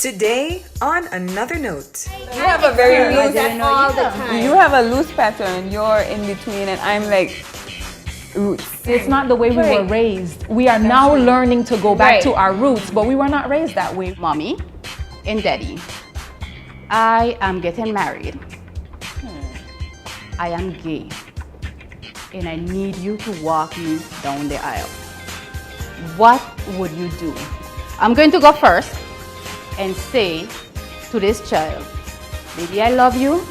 Today, on another note. You have a very loose all the time. You have a loose pattern. You're in between, and I'm like roots. It's not the way we were raised. We are now learning to go back to our roots, but we were not raised that way. Mommy and Daddy, I am getting married. I am gay. And I need you to walk me down the aisle. What would you do? I'm going to go first and say to this child, baby, I love you,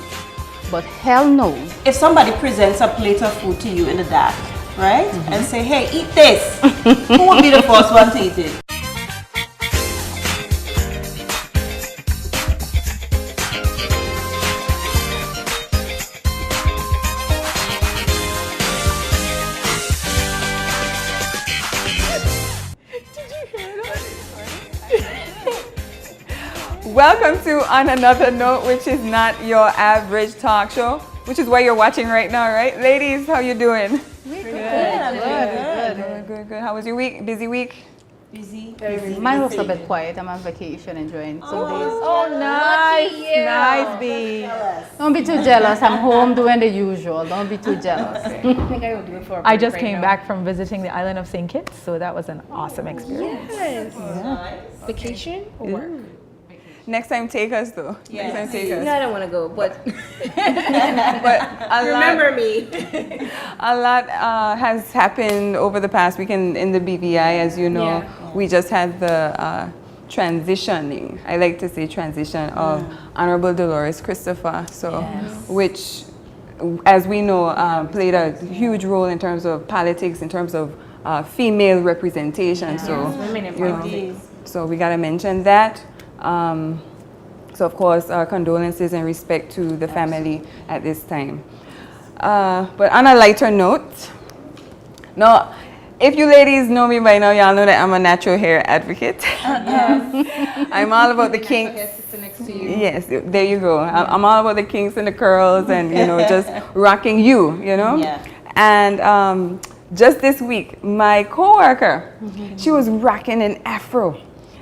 but hell no. If somebody presents a plate of food to you in the dark, right? And say, hey, eat this. Who will be the first one to eat it? Welcome to On Another Note, which is not your average talk show, which is what you're watching right now, right? Ladies, how you doing? Good. How was your week? Busy week? Busy. Mine was a bit quiet. I'm on vacation enjoying some days. Oh, nice. Nice, B. Don't be too jealous. I'm home doing the usual. Don't be too jealous. I think I will do it for a I break just right came now. back from visiting the island of St. Kitts, so that was an awesome experience. Yes. Vacation or work? Next time, take us though. Next time, take us. No, I don't want to go, but But remember me. a lot has happened over the past week in the BPI, as you know. Yeah. We just had the transitioning, I like to say transition, of Honorable Dolores Christopher, which, as we know, played a huge role in terms of politics, in terms of female representation. So, Women in you know, politics. so we got to mention that. So of course, our condolences and respect to the family at this time. But on a lighter note, now, if you ladies know me by now, y'all know that I'm a natural hair advocate. I'm all about the kinks. Yes, there you go. I'm all about the kinks and the curls and, you know, just rocking you, you know? Yeah. And just this week, my coworker, she was rocking an afro.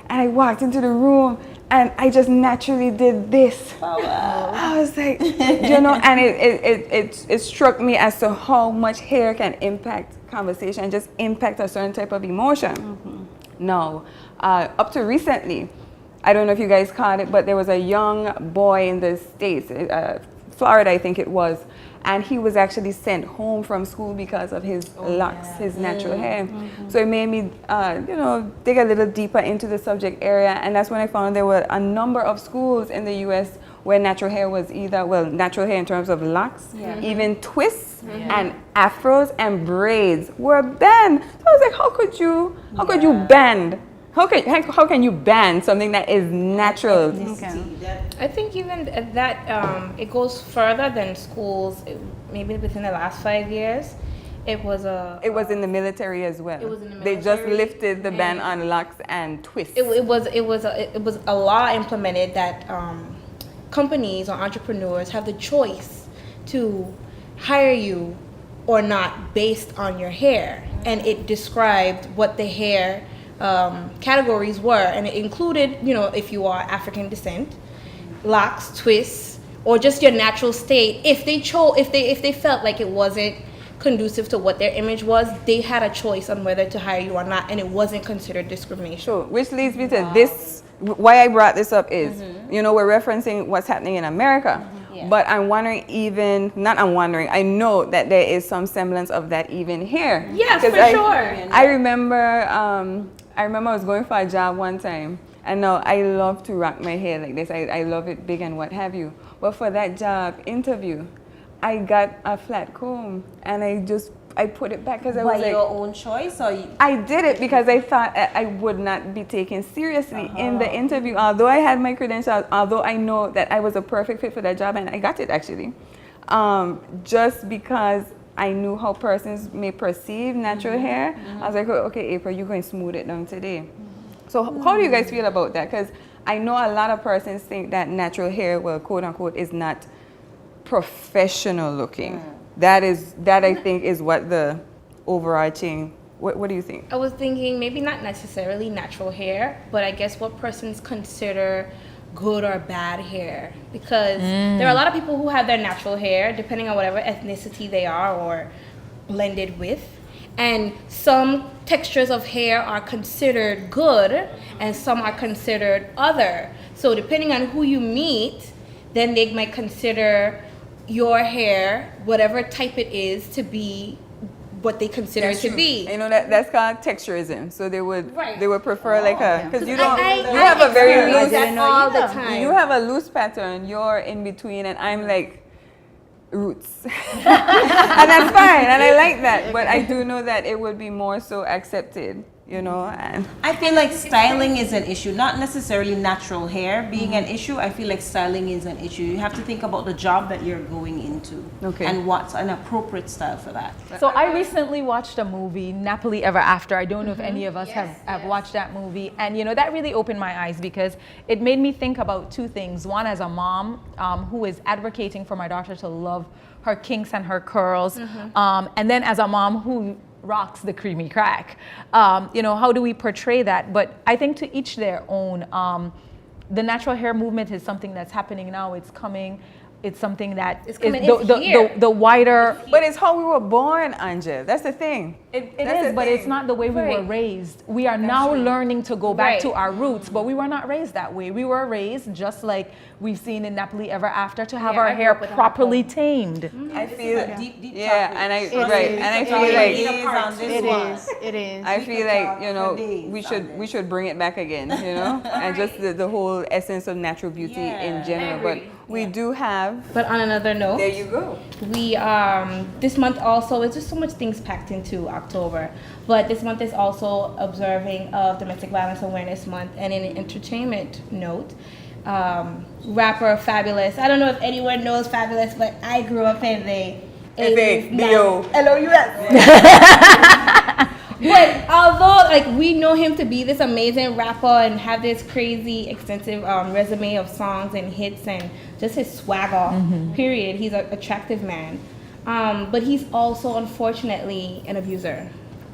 And I walked into the room and I just naturally did this. Oh, wow. I was like, you know, and it struck me as to how much hair can impact conversation and just impact a certain type of emotion. Now, up to recently, I don't know if you guys caught it, but there was a young boy in the States, Florida I think it was, and he was actually sent home from school because of his locks, his natural hair. So it made me, you know, dig a little deeper into the subject area, and that's when I found there were a number of schools in the U.S. where natural hair was either, well, natural hair in terms of locks, even twists and afros and braids were banned. So I was like, how could you ban? How can you ban something that is natural? I think even that it goes further than schools. Maybe within the last 5 years, it was in the military as well. It was in the They just military, lifted the ban on locks and twists. it was a law implemented that companies or entrepreneurs have the choice to hire you or not based on your hair, and it described what the hair categories were, and it included, you know, if you are African descent, locks, twists, or just your natural state. If they felt like it wasn't conducive to what their image was, they had a choice on whether to hire you or not, and it wasn't considered discrimination. Sure, which leads me to this. Why I brought this up is, you know, we're referencing what's happening in America, but I'm wondering I know that there is some semblance of that even here. Yes, for sure. I remember I was going for a job one time, and now I love to rock my hair like this. I love it big and what have you. But for that job interview, I got a flat comb, and I put it back because I was By like, your own choice, or you? I did it because I thought I would not be taken seriously in the interview. Although I had my credentials, although I know that I was a perfect fit for that job, and I got it actually, just because I knew how persons may perceive natural hair. I was like, oh, okay, April, you're going to smooth it down today. So how do you guys feel about that? Because I know a lot of persons think that natural hair, well, quote unquote, is not professional looking. That I think is what the overarching What do you think? I was thinking maybe not necessarily natural hair, but I guess what persons consider good or bad hair. Because there are a lot of people who have their natural hair, depending on whatever ethnicity they are or blended with. And some textures of hair are considered good and some are considered other. So depending on who you meet, then they might consider your hair, whatever type it is, to be what they consider it to be. You know, that's called texturism. So they would prefer like a, because you I have a very experience loose, that all the time. you have a loose pattern, you're in between, and I'm like roots. And that's fine, and I like that, but I do know that it would be more so accepted, you know. And I feel like styling is an issue, not necessarily natural hair being an issue. I feel like styling is an issue. You have to think about the job that you're going into and what's an appropriate style for that. So I recently watched a movie, Napoli Ever After. I don't know if any of us have watched that movie. And you know, that really opened my eyes because it made me think about two things. One, as a mom who is advocating for my daughter to love her kinks and her curls. And then as a mom who rocks the creamy crack. You know, how do we portray that? But I think to each their own. The natural hair movement is something that's happening now. It's coming. It's something that is the wider. but it's how we were born, Angelle. That's the thing. It is, but it's not the way we were raised. We are now learning to go back to our roots, but we were not raised that way. We were raised just like we've seen in Napoli Ever After to have our hair properly tamed. I feel deep and I feel like It is. I feel like, you know, we should bring it back again, you know, and just the whole essence of natural beauty in general. But we do have. But on another note, There you go. we this month also, it's just so much things packed into October, but this month is also observing of Domestic Violence Awareness Month. And in an entertainment note, rapper Fabulous, I don't know if anyone knows Fabulous, but I grew up in the 80s, LOUS. But although like we know him to be this amazing rapper and have this crazy extensive resume of songs and hits and just his swagger, period, he's an attractive man. But he's also unfortunately an abuser,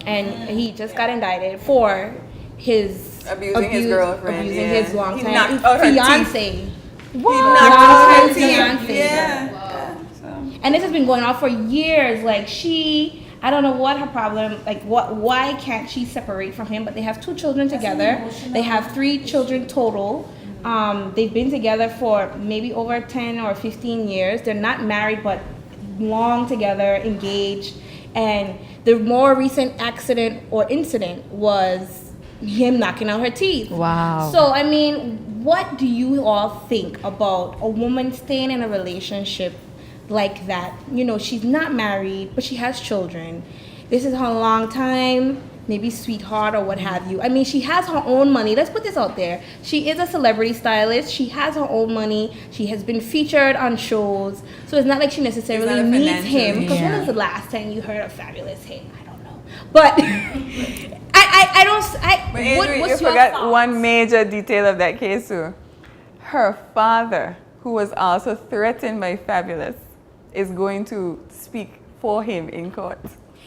and he just got indicted for his Abusing his girlfriend, his longtime knocked out her fiance. What? And this has been going on for years. Like I don't know what her problem, like why can't she separate from him? But they have 2 children together. They have 3 children total. They've been together for maybe over 10 or 15 years. They're not married, but long together, engaged. And the more recent accident or incident was him knocking out her teeth. Wow. So, I mean, what do you all think about a woman staying in a relationship like that? You know, she's not married, but she has children. This is her long time, maybe sweetheart or what have you. I mean, she has her own money. Let's put this out there. She is a celebrity stylist. She has her own money. She has been featured on shows. So it's not like she necessarily needs him. Because when was the last time you heard of Fabulous him? I don't know. But I don't. But Adrian, you forgot one major detail of that case too. Her father, who was also threatened by Fabulous, is going to speak for him in court.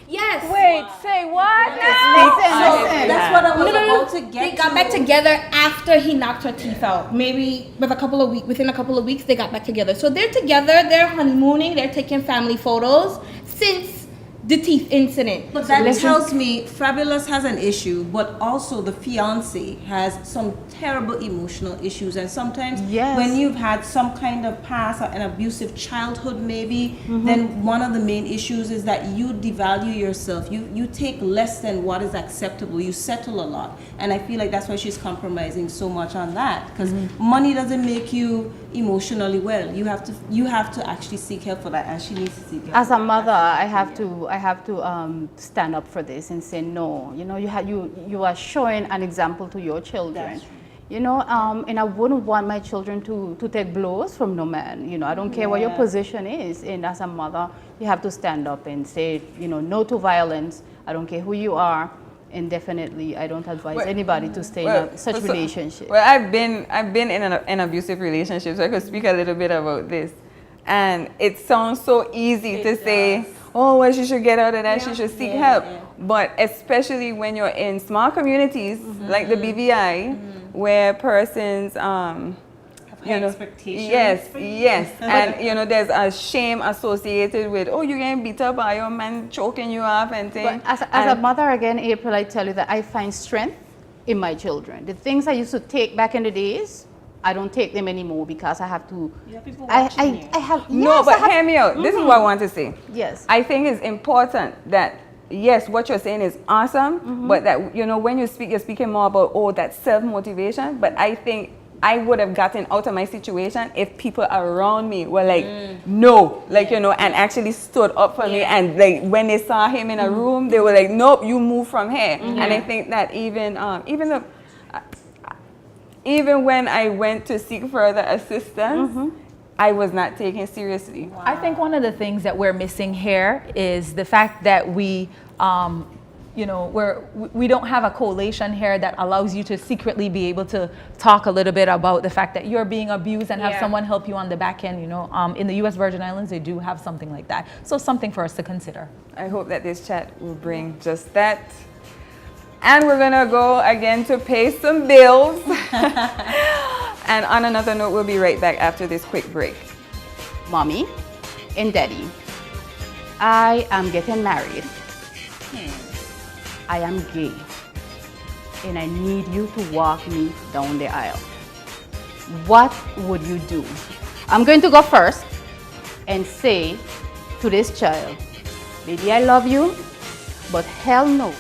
Yes. Wait, say what? Listen. That's what I was about to get They got back together after he knocked her teeth out. Maybe within a couple of weeks, they got back together. So they're together, they're honeymooning, they're taking family photos since the teeth incident. But that tells me Fabulous has an issue, but also the fiance has some terrible emotional issues. And sometimes when you've had some kind of past, an abusive childhood maybe, then one of the main issues is that you devalue yourself. You take less than what is acceptable. You settle a lot. And I feel like that's why she's compromising so much on that. Because money doesn't make you emotionally well. You have to actually seek help for that, and she needs to seek help. As a mother, I have to stand up for this and say no. You know, you are showing an example to your children. You know, and I wouldn't want my children to take blows from no man. You know, I don't care what your position is. And as a mother, you have to stand up and say, you know, no to violence. I don't care who you are. And definitely, I don't advise anybody to stay in such relationship. Well, I've been in an abusive relationship, so I could speak a little bit about this. And it sounds so easy to say, oh, well, she should get out of that, she should seek help. But especially when you're in small communities like the BPI, where persons, you know, expectations. Yes, and you know, there's a shame associated with, oh, you're getting beat up by your man choking you off and things. But as a mother, again, April, I tell you that I find strength in my children. The things I used to take back in the days, I don't take them anymore because I have to. You have people watching you. I have. No, yes, but I have, hear me out. This is what I want to say. Yes. I think it's important that, yes, what you're saying is awesome, but that, you know, when you speak, you're speaking more about, oh, that self-motivation. But I think I would have gotten out of my situation if people around me were like, no, like, you know, and actually stood up for me. And like, when they saw him in a room, they were like, nope, you move from here. And I think that even when I went to seek further assistance, I was not taken seriously. Wow. I think one of the things that we're missing here is the fact that we, you know, we don't have a collation here that allows you to secretly be able to talk a little bit about the fact that you're being abused and have someone help you on the back end. You know, in the U.S. Virgin Islands, they do have something like that. So something for us to consider. I hope that this chat will bring just that. And we're gonna go again to pay some bills. And on another note, we'll be right back after this quick break. Mommy and Daddy, I am getting married. I am gay. And I need you to walk me down the aisle. What would you do? I'm going to go first and say to this child, baby, I love you, but hell no.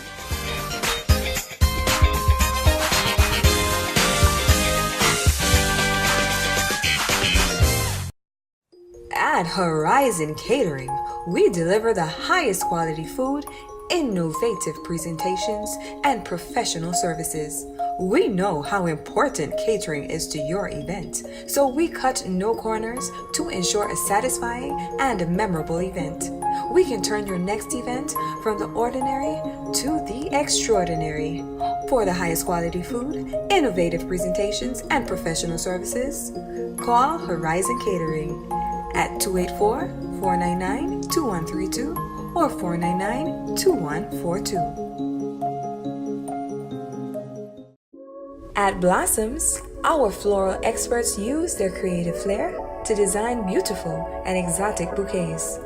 At Horizon Catering, we deliver the highest quality food, innovative presentations, and professional services. We know how important catering is to your event, so we cut no corners to ensure a satisfying and memorable event. We can turn your next event from the ordinary to the extraordinary. For the highest quality food, innovative presentations, and professional services, call Horizon Catering at 284-499-2132 or 499-2142. At Blossoms, our floral experts use their creative flair to design beautiful and exotic bouquets.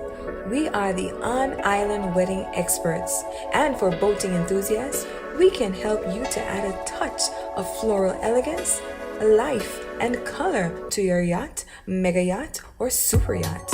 We are the on-island wedding experts, and for boating enthusiasts, we can help you to add a touch of floral elegance, life, and color to your yacht, mega yacht, or super yacht.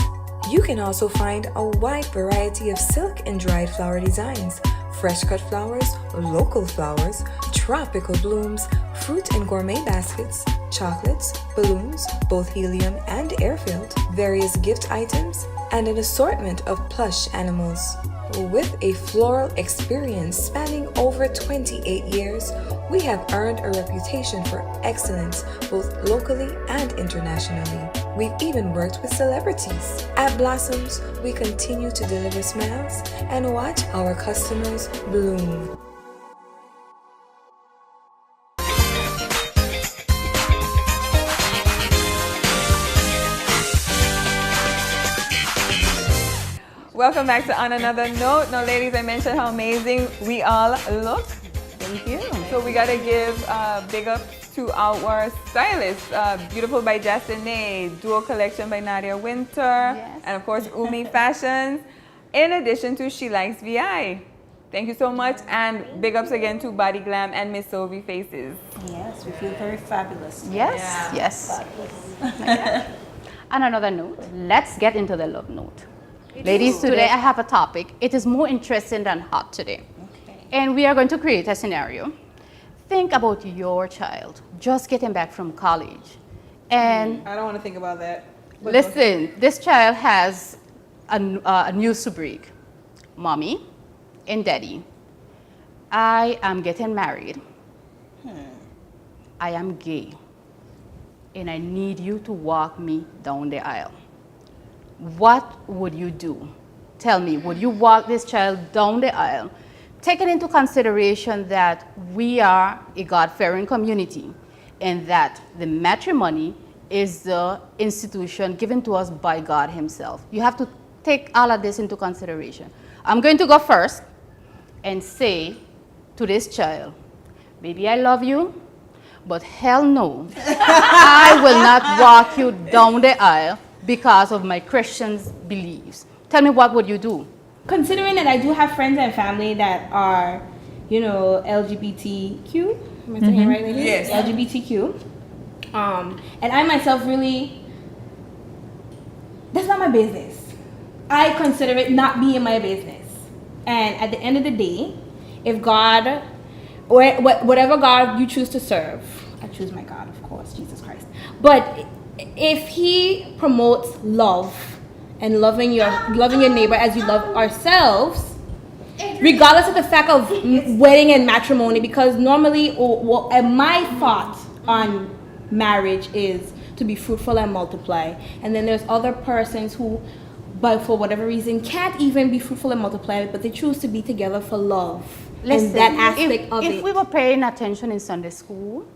You can also find a wide variety of silk and dried flower designs, fresh cut flowers, local flowers, tropical blooms, fruit and gourmet baskets, chocolates, balloons, both helium and air-filled, various gift items, and an assortment of plush animals. With a floral experience spanning over 28 years, we have earned a reputation for excellence both locally and internationally. We've even worked with celebrities. At Blossoms, we continue to deliver smiles and watch our customers bloom. Welcome back to On Another Note. Now, ladies, I mentioned how amazing we all look. Thank you. So we gotta give big ups to our stylists. Beautiful by Jasanay, Duo Collection by Nadia Winter, and of course Umi Fashions, in addition to She Likes VI. Thank you so much, and big ups again to Body Glam and Miss Sovi Faces. Yes, we feel very fabulous. Yes. On another note, let's get into the love note. Ladies, today I have a topic. It is more interesting than hot today. Okay. And we are going to create a scenario. Think about your child just getting back from college. And I don't want to think about that. listen, this child has a news to break. Mommy and Daddy, I am getting married. I am gay. And I need you to walk me down the aisle. What would you do? Tell me, would you walk this child down the aisle, taking into consideration that we are a God-fearing community and that the matrimony is the institution given to us by God himself? You have to take all of this into consideration. I'm going to go first and say to this child, baby, I love you, but hell no, I will not walk you down the aisle because of my Christian beliefs. Tell me, what would you do? Considering that I do have friends and family that are, you know, LGBTQ, am I saying it right, ladies? Yes. LGBTQ. And I myself really, that's not my business. I consider it not being my business. And at the end of the day, if God, or whatever God you choose to serve, I choose my God, of course, Jesus Christ. But if He promotes love and loving your neighbor as you love ourselves, regardless of the fact of wedding and matrimony, because normally, my thought on marriage is to be fruitful and multiply, and then there's other persons who, but for whatever reason, can't even be fruitful and multiply, but they choose to be together for love. Listen, and that aspect of it. If we were paying attention in Sunday school,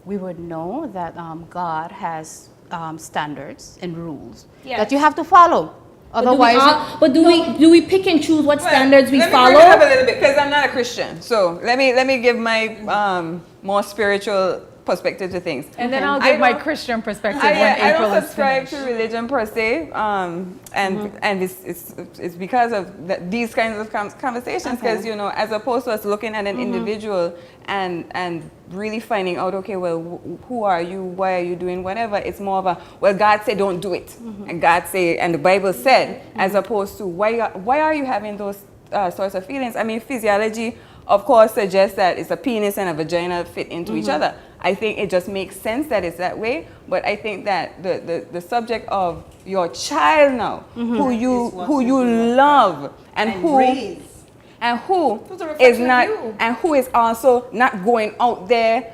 we would know that God has standards and rules that you have to follow. Otherwise, but do we pick and choose what standards we follow? Let me bring it up a little bit, because I'm not a Christian. So let me give my more spiritual perspective to things. And then I'll give my Christian perspective when I April don't is subscribe finished. to religion per se, and it's because of these kinds of conversations. Because you know, as opposed to us looking at an individual and really finding out, okay, well, who are you? Why are you doing whatever? It's more of a, well, God said don't do it, and God say, and the Bible said, as opposed to why are you having those sorts of feelings? I mean, physiology, of course, suggests that it's a penis and a vagina fit into each other. I think it just makes sense that it's that way, but I think that the subject of your child now, who you love and who is not, and who is also not going out there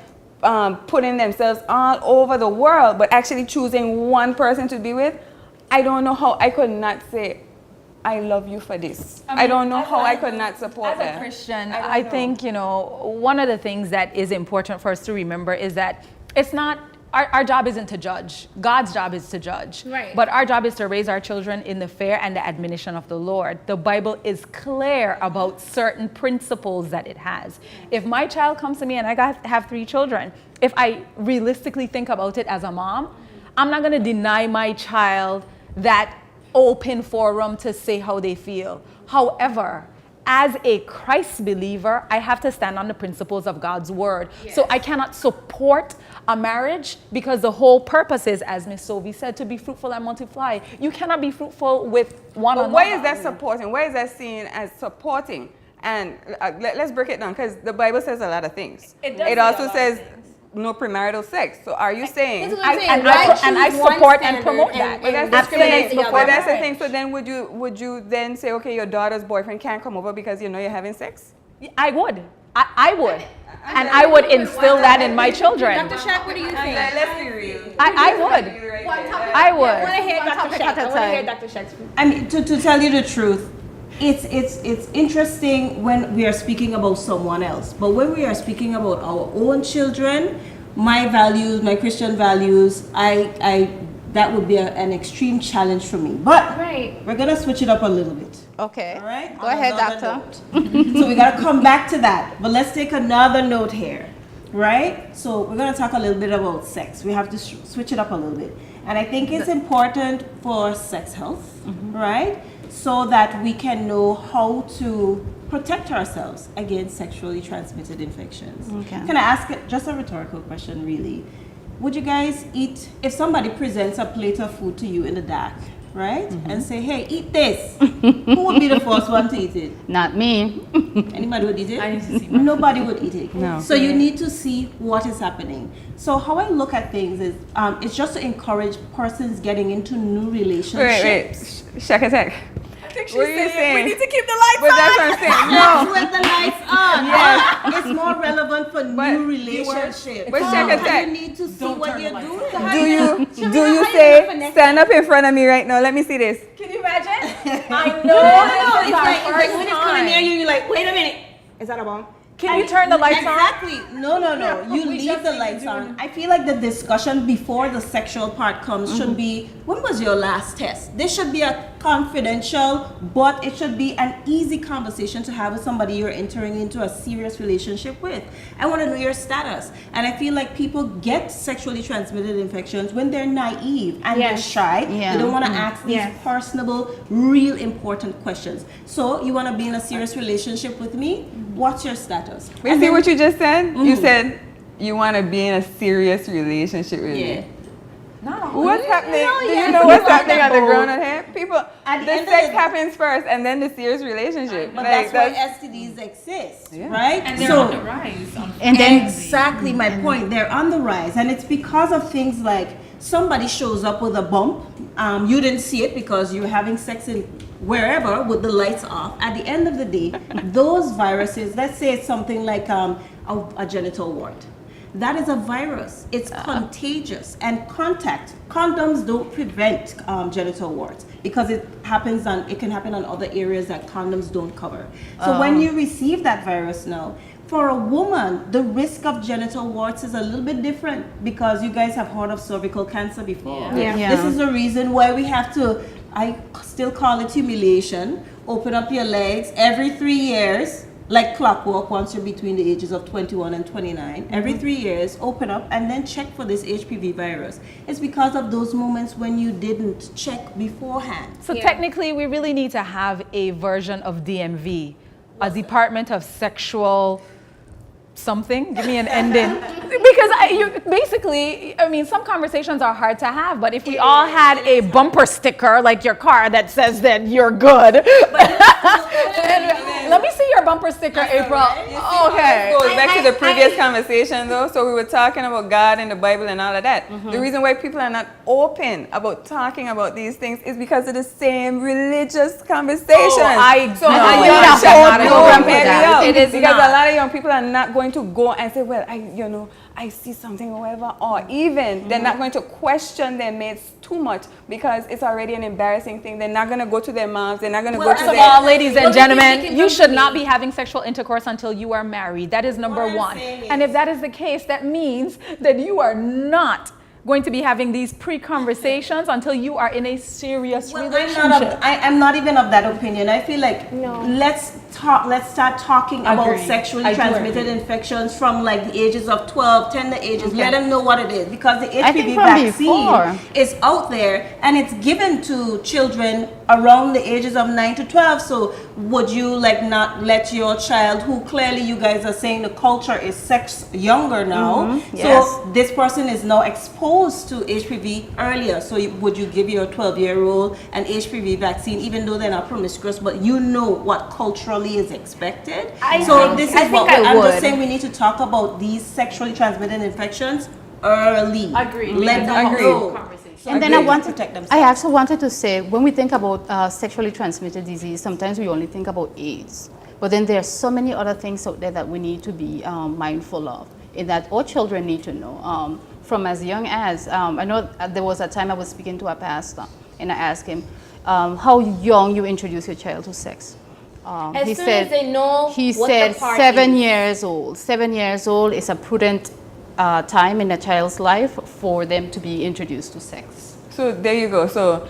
putting themselves all over the world, but actually choosing one person to be with. I don't know how I could not say, I love you for this. I don't know how I could not support that. As a Christian, I think, you know, one of the things that is important for us to remember is that it's not, our job isn't to judge. God's job is to judge. Right. But our job is to raise our children in the fear and the admonition of the Lord. The Bible is clear about certain principles that it has. If my child comes to me, and I have 3 children, if I realistically think about it as a mom, I'm not going to deny my child that open forum to say how they feel. However, as a Christ believer, I have to stand on the principles of God's word. Yes. So I cannot support a marriage because the whole purpose is, as Ms. Sovi said, to be fruitful and multiply. You cannot be fruitful with one another. Why is that supporting? Why is that seen as supporting? And let's break it down, because the Bible says a lot of things. It also says no premarital sex. So are you saying? I support and promote that. But that's the thing. So then would you then say, okay, your daughter's boyfriend can't come over because you know you're having sex? I would. I would. And I would instill that in my children. Dr. Shack, what do you think? Let's be real. I would. I would. I want to hear Dr. Shack. I want to hear Dr. Shack's view. I mean, to tell you the truth, it's interesting when we are speaking about someone else, but when we are speaking about our own children, my values, my Christian values, that would be an extreme challenge for me. But we're gonna switch it up a little bit. Okay. All right. Go ahead, doctor. So we gotta come back to that, but let's take another note here, right? So we're gonna talk a little bit about sex. We have to switch it up a little bit, and I think it's important for sex health, right? So that we can know how to protect ourselves against sexually transmitted infections. Okay. Can I ask just a rhetorical question, really? Would you guys eat, if somebody presents a plate of food to you in the dark, right? And say, hey, eat this. Who would be the first one to eat it? Not me. Anybody would eat it? I need to see. Nobody would eat it. No. So you need to see what is happening. So how I look at things is, it's just to encourage persons getting into new relationships. Wait. Shack attack. What are you saying? We need to keep the lights But that's what I'm saying. No. With the lights on. Yes. It's more relevant for new relationships. But Shack attack. You need to see what you're doing. Do you say, stand up in front of me right now? Let me see this. Can you imagine? I know. It's like when it's coming near you, you're like, wait a minute. Is that a bomb? Can you turn the lights on? Exactly. No. You leave the lights on. I feel like the discussion before the sexual part comes should be, when was your last test? This should be a confidential, but it should be an easy conversation to have with somebody you're entering into a serious relationship with. I want to know your status. And I feel like people get sexually transmitted infections when they're naive and they're shy. Yeah. They don't want to ask these personable, real important questions. So you want to be in a serious relationship with me? What's your status? You see what you just said? You said you want to be in a serious relationship with me. No. What's happening? Do you know what's happening on the ground at hand? People, At the the end of sex the- happens first and then the serious relationship. But Like, that's why STDs exist, right? And they're on the rise. And then Exactly my point. They're on the rise, and it's because of things like somebody shows up with a bump. You didn't see it because you're having sex in wherever with the lights off. At the end of the day, those viruses. Let's say it's something like a genital wart. That is a virus. It's contagious, and condoms don't prevent genital warts because it can happen on other areas that condoms don't cover. So when you receive that virus now, for a woman, the risk of genital warts is a little bit different because you guys have heard of cervical cancer before. Yeah. This is the reason why we have to, I still call it humiliation, open up your legs every 3 years, like clockwork, once you're between the ages of 21 and 29. Every 3 years, open up and then check for this HPV virus. It's because of those moments when you didn't check beforehand. So technically, we really need to have a version of DMV, a Department of Sexual something. Give me an ending. Because some conversations are hard to have, but if we all had a bumper sticker like your car that says that you're good. Let me see your bumper sticker, April. Okay. Goes back to the previous conversation though. So we were talking about God and the Bible and all of that. The reason why people are not open about talking about these things is because of the same religious conversations. It is because a lot of young people are not going to go and say, well, I see something or whatever, or even they're not going to question their mates too much because it's already an embarrassing thing. They're not going to go to their moms. They're not going to go to First of their... all, ladies and gentlemen, you should not be having sexual intercourse until you are married. That is number one. And if that is the case, that means that you are not going to be having these pre-conversations until you are in a serious relationship. I'm not even of that opinion. I feel like let's start talking about sexually transmitted infections from like the ages of 12, tender ages. Let them know what it is, because the HPV vaccine is out there and it's given to children around the ages of 9 to 12. So would you like not let your child, who clearly you guys are saying the culture is sex younger now, so this person is now exposed to HPV earlier, so would you give your 12-year-old an HPV vaccine even though they're not promiscuous, but you know what culturally is expected? I'm just saying we need to talk about these sexually transmitted infections early. Agreed. Let them know. And then I also wanted to say, when we think about sexually transmitted disease, sometimes we only think about AIDS. But then there are so many other things out there that we need to be mindful of, in that all children need to know. From as young as, I know there was a time I was speaking to a pastor, and I asked him, how young you introduce your child to sex? As soon as they know he what said the part 7 is. years old. 7 years old is a prudent time in a child's life for them to be introduced to sex. So there you go. So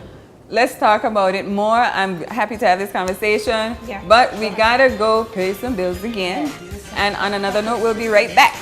let's talk about it more. I'm happy to have this conversation, but we gotta go pay some bills again. And on another note, we'll be right back.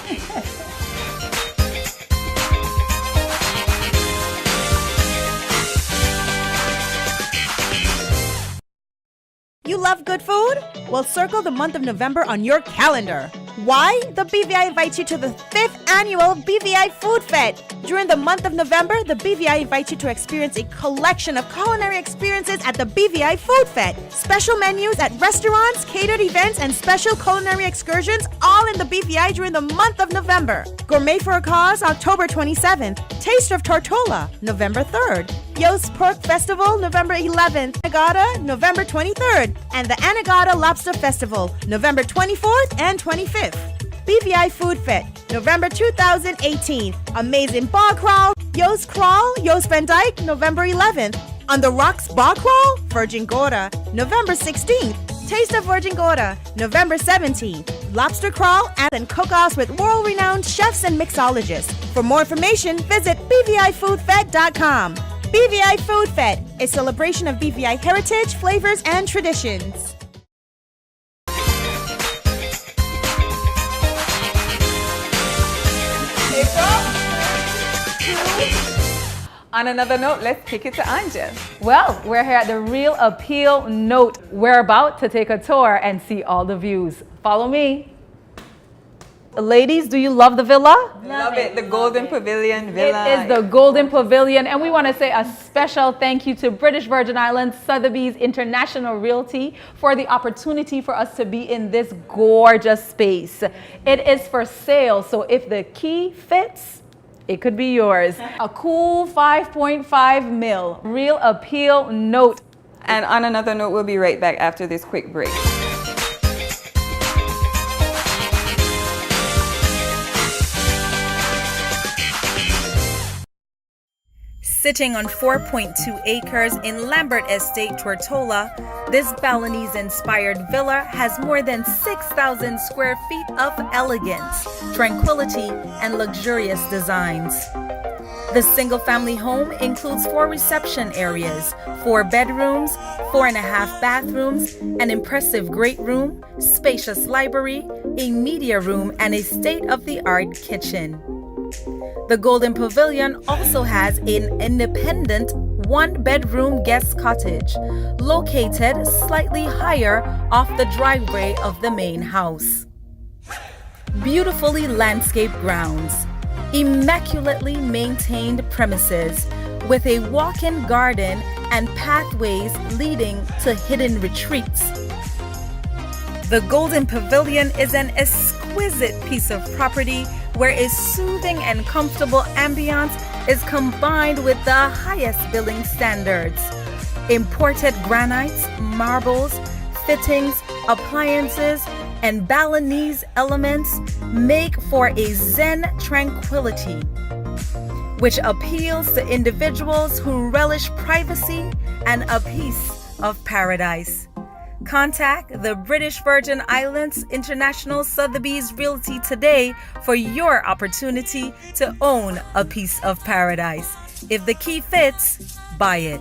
You love good food? Well, circle the month of November on your calendar. Why? The BVI invites you to the 5th annual BPI FoodFed. During the month of November, the BVI invites you to experience a collection of culinary experiences at the BVI FoodFed. Special menus at restaurants, catered events, and special culinary excursions, all in the BVI during the month of November. Gourmet for a Cause, October 27th. Taste of Tortola, November 3rd. Yost Pork Festival, November 11th. Anegada, November 23rd. And the Anegada Lobster Festival, November 24th and 25th. BPI FoodFed, November 2018. Amazing bar crawl, Yost Crawl, Yost Van Dyke, November 11th. On the Rocks Bar Crawl, Virgin Gorda, November 16th. Taste of Virgin Gorda, November 17th. lobster crawl, and cook-offs with world-renowned chefs and mixologists. For more information, visit bvifoodfed.com. BPI FoodFed, a celebration of BPI heritage, flavors, and traditions. On another note, let's kick it to Angelle. Well, we're here at the Real Appeal Note. We're about to take a tour and see all the views. Follow me. Ladies, do you love the villa? Love it. The Golden Pavilion Villa. It is the Golden Pavilion, and we want to say a special thank you to British Virgin Islands Sotheby's International Realty for the opportunity for us to be in this gorgeous space. It is for sale, so if the key fits, it could be yours. A cool 5.5 mil. Real Appeal Note. And on another note, we'll be right back after this quick break. Sitting on 4.2 acres in Lambert Estate, Tortola, this Balinese-inspired villa has more than 6,000 square feet of elegance, tranquility, and luxurious designs. The single-family home includes 4 reception areas, 4 bedrooms, 4.5 bathrooms, an impressive great room, spacious library, a media room, and a state-of-the-art kitchen. The Golden Pavilion also has an independent 1-bedroom guest cottage located slightly higher off the driveway of the main house. Beautifully landscaped grounds, immaculately maintained premises with a walk-in garden and pathways leading to hidden retreats. The Golden Pavilion is an exquisite piece of property where a soothing and comfortable ambiance is combined with the highest building standards. Imported granites, marbles, fittings, appliances, and Balinese elements make for a Zen tranquility, which appeals to individuals who relish privacy and a piece of paradise. Contact the British Virgin Islands International Sotheby's Realty today for your opportunity to own a piece of paradise. If the key fits, buy it.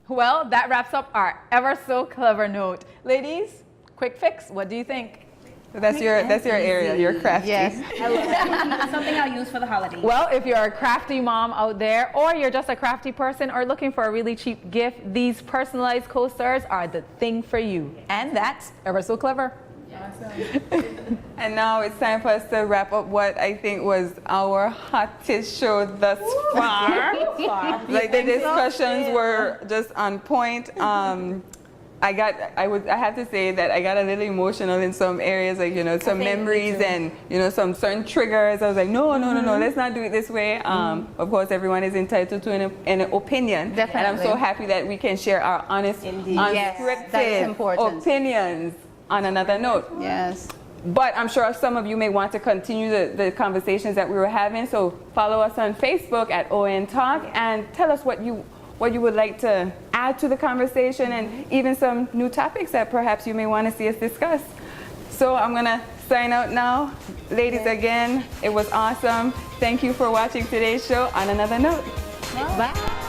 Well, that wraps up our ever so clever note. Ladies, quick fix, what do you think? That's your area, you're crafty. Yes, I love that. Something I'll use for the holidays. Well, if you're a crafty mom out there, or you're just a crafty person or looking for a really cheap gift, these personalized coasters are the thing for you. And that's ever so clever. Awesome. And now it's time for us to wrap up what I think was our hottest show thus far. Like the discussions were just on point. I have to say that I got a little emotional in some areas, like, you know, some memories and, you know, some certain triggers. I was like, no, let's not do it this way. Of course, everyone is entitled to an opinion. Definitely. And I'm so happy that we can share our honest, unscripted opinions on another note. Yes. But I'm sure some of you may want to continue the conversations that we were having. So follow us on Facebook at ON Talk and tell us what you would like to add to the conversation and even some new topics that perhaps you may want to see us discuss. So I'm going to sign out now. Ladies, again, it was awesome. Thank you for watching today's show. On another note. Bye.